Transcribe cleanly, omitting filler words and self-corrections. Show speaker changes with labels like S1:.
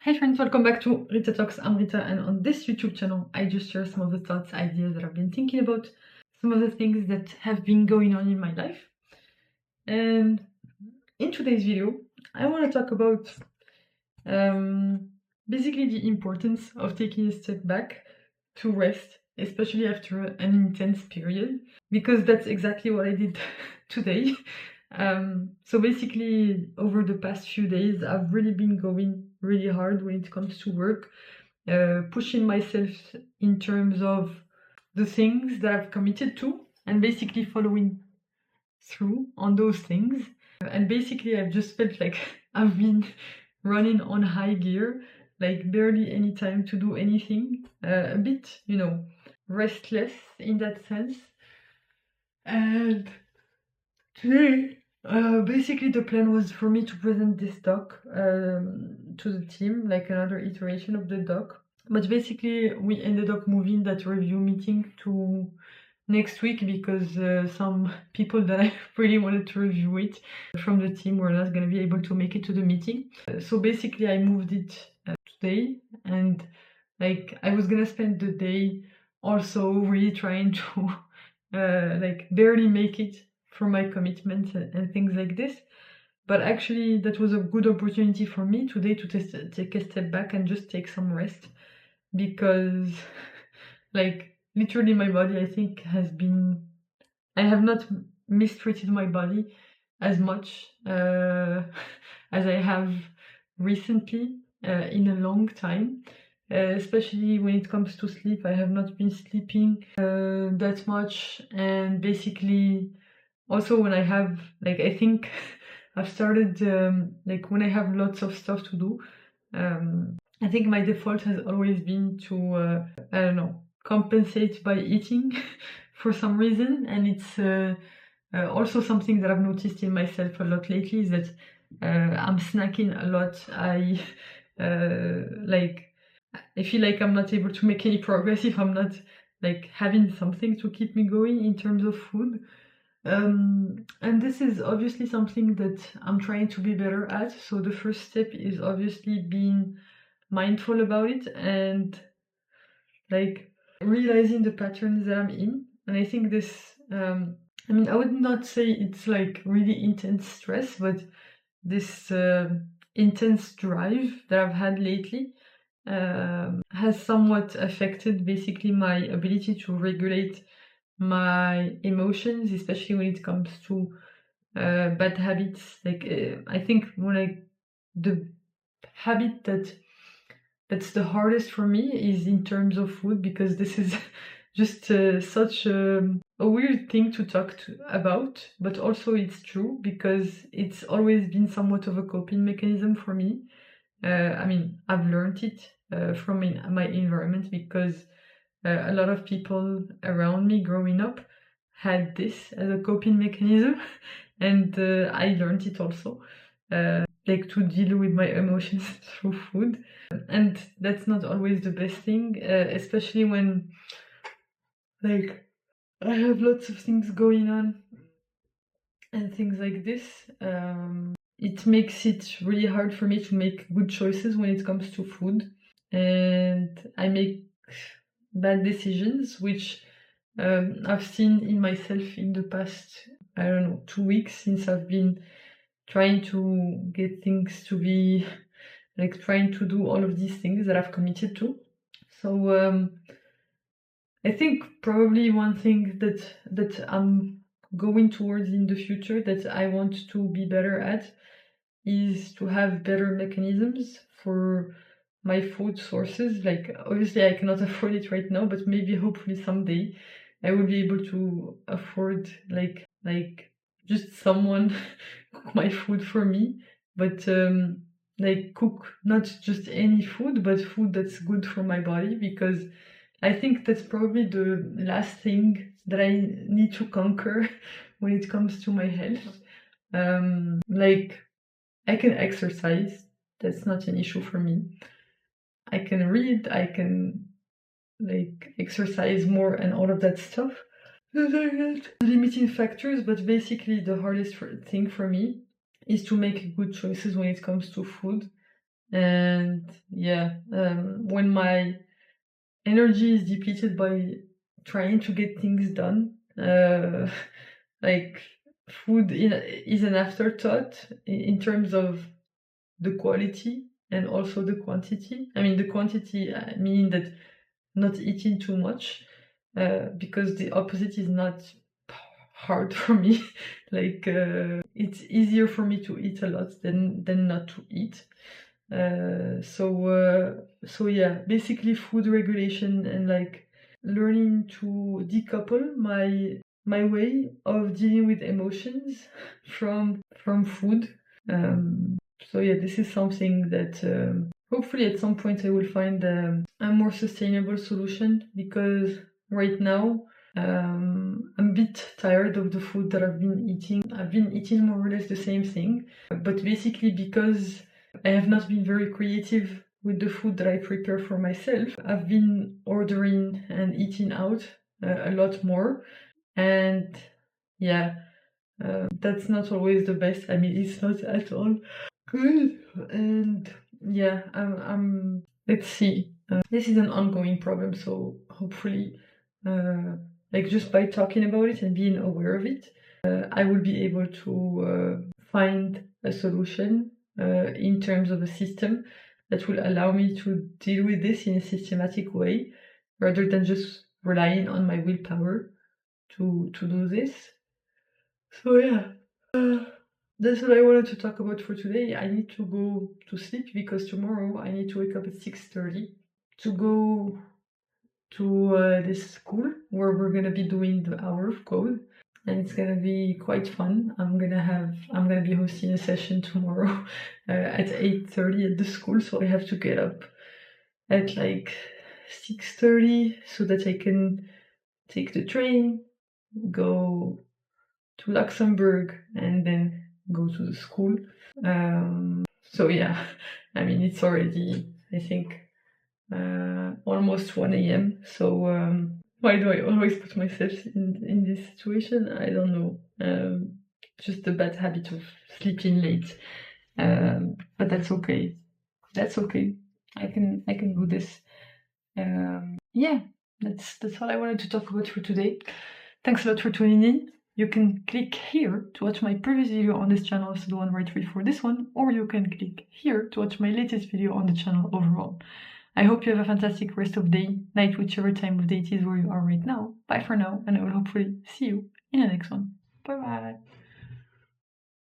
S1: Hey friends, welcome back to Rita Talks. I'm Rita, and on this YouTube channel, I just share some of the thoughts, ideas that I've been thinking about, some of the things that have been going on in my life. And in today's video, I want to talk about basically the importance of taking a step back to rest, especially after an intense period, because that's exactly what I did today. So basically, over the past few days, I've really been going really hard when it comes to work, pushing myself in terms of the things that I've committed to, and basically following through on those things. And basically, I've just felt like I've been running on high gear, like barely any time to do anything, a bit, restless in that sense. And today, basically, the plan was for me to present this doc to the team, like another iteration of the doc. But basically, we ended up moving that review meeting to next week because some people that I really wanted to review it from the team were not going to be able to make it to the meeting. So basically, I moved it today, and like I was going to spend the day also really trying to like barely make it for my commitments and things like this. But actually, that was a good opportunity for me today to take a step back and just take some rest, because like literally my body, I think, I have not mistreated my body as much as I have recently in a long time. Especially when it comes to sleep, I have not been sleeping that much, and basically also when I have, like, I think I've started like when I have lots of stuff to do, I think my default has always been to I don't know, compensate by eating for some reason. And it's also something that I've noticed in myself a lot lately, is that I'm snacking a lot. Like I feel like I'm not able to make any progress if I'm not like having something to keep me going in terms of food. And this is obviously something that I'm trying to be better at. So the first step is obviously being mindful about it and like realizing the patterns that I'm in. And I think this, I mean, I would not say it's like really intense stress, but this intense drive that I've had lately has somewhat affected basically my ability to regulate my emotions, especially when it comes to bad habits. Like I think the habit that's the hardest for me is in terms of food, because this is just such a weird thing to talk about, but also it's true because it's always been somewhat of a coping mechanism for me. I mean, I've learned it from my environment, because a lot of people around me growing up had this as a coping mechanism, and I learned it also, like to deal with my emotions through food. And that's not always the best thing, especially when like I have lots of things going on and things like this. It makes it really hard for me to make good choices when it comes to food, and I make bad decisions, which I've seen in myself in the past, I don't know, 2 weeks, since I've been trying to get things to be like trying to do all of these things that I've committed to. So I think probably one thing that I'm going towards in the future that I want to be better at is to have better mechanisms for my food sources. Like obviously I cannot afford it right now, but maybe hopefully someday I will be able to afford like just someone cook my food for me, but like cook not just any food, but food that's good for my body, because I think that's probably the last thing that I need to conquer when it comes to my health. Like I can exercise, that's not an issue for me. I can read, I can like exercise more and all of that stuff. Limiting factors, but basically the hardest thing for me is to make good choices when it comes to food. And yeah, when my energy is depleted by trying to get things done, like food is an afterthought in terms of the quality and also the quantity. I mean, the quantity meaning that not eating too much, because the opposite is not hard for me. Like it's easier for me to eat a lot than not to eat. So yeah, basically food regulation and like learning to decouple my way of dealing with emotions from food. So yeah, this is something that hopefully at some point I will find a more sustainable solution, because right now I'm a bit tired of the food that I've been eating. I've been eating more or less the same thing, but basically because I have not been very creative with the food that I prepare for myself, I've been ordering and eating out a lot more. And yeah, that's not always the best. I mean, it's not at all good. And yeah, let's see. This is an ongoing problem, so hopefully, like just by talking about it and being aware of it, I will be able to find a solution in terms of a system that will allow me to deal with this in a systematic way, rather than just relying on my willpower to do this. So yeah, that's what I wanted to talk about for today. I need to go to sleep because tomorrow I need to wake up at 6:30 to go to this school where we're gonna be doing the hour of code, and it's gonna be quite fun. I'm gonna be hosting a session tomorrow at 8:30 at the school, so I have to get up at like 6:30 so that I can take the train, go to Luxembourg, and then go to the school. So yeah, I mean, it's already, I think, almost 1 a.m. So why do I always put myself in this situation? I don't know. Just a bad habit of sleeping late. But that's okay. That's okay. I can do this. Yeah, that's all I wanted to talk about for today. Thanks a lot for tuning in. You can click here to watch my previous video on this channel, so the one right before this one, or you can click here to watch my latest video on the channel overall. I hope you have a fantastic rest of day, night, whichever time of day it is where you are right now. Bye for now, and I will hopefully see you in the next one. Bye bye!